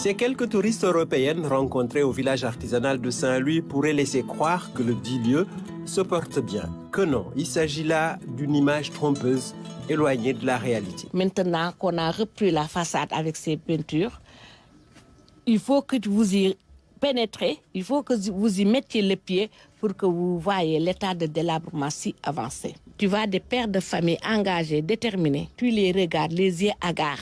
Ces quelques touristes européennes rencontrés au village artisanal de Saint-Louis pourraient laisser croire que le dit lieu se porte bien. Que non, il s'agit là d'une image trompeuse, éloignée de la réalité. Maintenant qu'on a repris la façade avec ces peintures, il faut que vous y pénétrez, il faut que vous y mettiez les pieds pour que vous voyez l'état de délabrement si avancé. Tu vois des pères de famille engagés, déterminés, tu les regardes, les yeux hagards,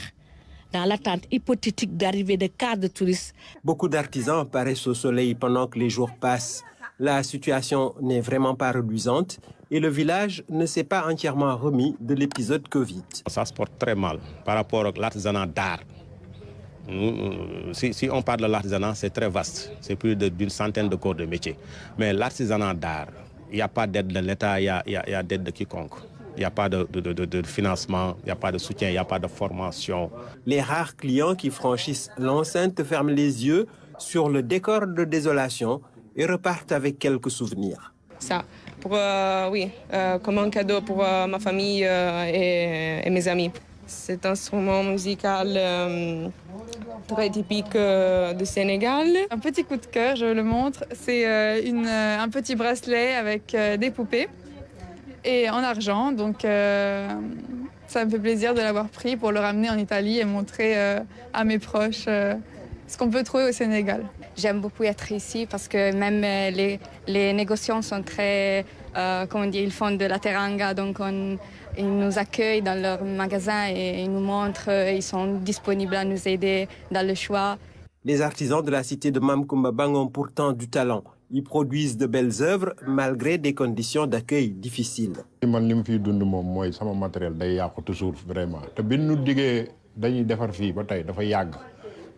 dans l'attente hypothétique d'arrivée de cars de touristes. Beaucoup d'artisans apparaissent au soleil pendant que les jours passent. La situation n'est vraiment pas reluisante et le village ne s'est pas entièrement remis de l'épisode Covid. Ça se porte très mal par rapport à l'artisanat d'art. Si on parle de l'artisanat, c'est très vaste. C'est plus d'une centaine de corps de métier. Mais l'artisanat d'art, il n'y a pas d'aide de l'État, il y a d'aide de quiconque. Il n'y a pas de financement, il n'y a pas de soutien, il n'y a pas de formation. Les rares clients qui franchissent l'enceinte ferment les yeux sur le décor de désolation et repartent avec quelques souvenirs. Ça, comme un cadeau pour ma famille et mes amis. Cet instrument musical très typique du Sénégal. Un petit coup de cœur, je le montre, c'est un petit bracelet avec des poupées et en argent. Donc ça me fait plaisir de l'avoir pris pour le ramener en Italie et montrer à mes proches ce qu'on peut trouver au Sénégal. J'aime beaucoup être ici parce que même les négociants sont très, ils font de la teranga, donc ils nous accueillent dans leur magasin et ils nous montrent, ils sont disponibles à nous aider dans le choix. Les artisans de la cité de Mamkoumba ont pourtant du talent. Ils produisent de belles œuvres malgré des conditions d'accueil difficiles. Man li ma fiy dund moom mooy sama matériel day yàqu toujours vraiment te bi ñu diggee dañuy defar fii ba tey dafa yàgg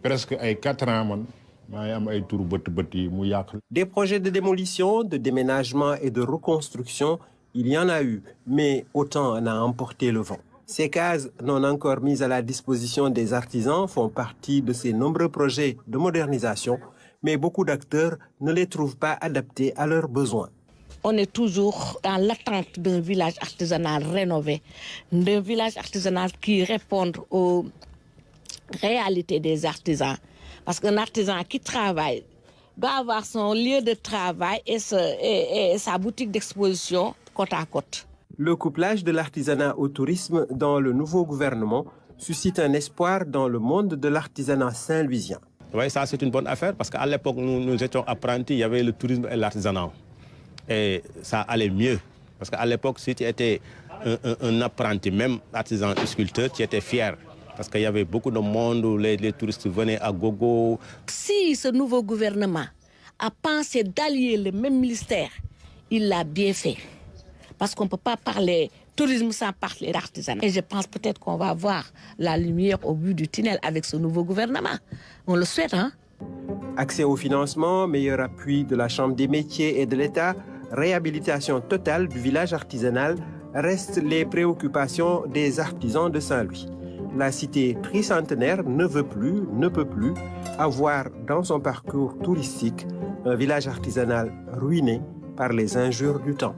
presque ay 4 ans man maa ngi am ay turu bët yi mu yàq. Des projets de démolition, de déménagement et de reconstruction, il y en a eu, mais autant en a emporté le vent. Ces cases non encore mises à la disposition des artisans font partie de ces nombreux projets de modernisation, mais beaucoup d'acteurs ne les trouvent pas adaptés à leurs besoins. On est toujours dans l'attente d'un village artisanal rénové, d'un village artisanal qui réponde aux réalités des artisans. Parce qu'un artisan qui travaille doit avoir son lieu de travail et sa boutique d'exposition côte à côte. Le couplage de l'artisanat au tourisme dans le nouveau gouvernement suscite un espoir dans le monde de l'artisanat saint-louisien. Oui, ça c'est une bonne affaire parce qu'à l'époque, nous étions apprentis, il y avait le tourisme et l'artisanat. Et ça allait mieux. Parce qu'à l'époque, si tu étais un apprenti, même artisan sculpteur, tu étais fier. Parce qu'il y avait beaucoup de monde où les touristes venaient à gogo. Si ce nouveau gouvernement a pensé d'allier le même ministère, il l'a bien fait. Parce qu'on ne peut pas parler tourisme sans parler d'artisanat. Et je pense peut-être qu'on va voir la lumière au bout du tunnel avec ce nouveau gouvernement. On le souhaite, hein? Accès au financement, meilleur appui de la Chambre des métiers et de l'État, réhabilitation totale du village artisanal restent les préoccupations des artisans de Saint-Louis. La cité tricentenaire ne peut plus avoir dans son parcours touristique un village artisanal ruiné par les injures du temps.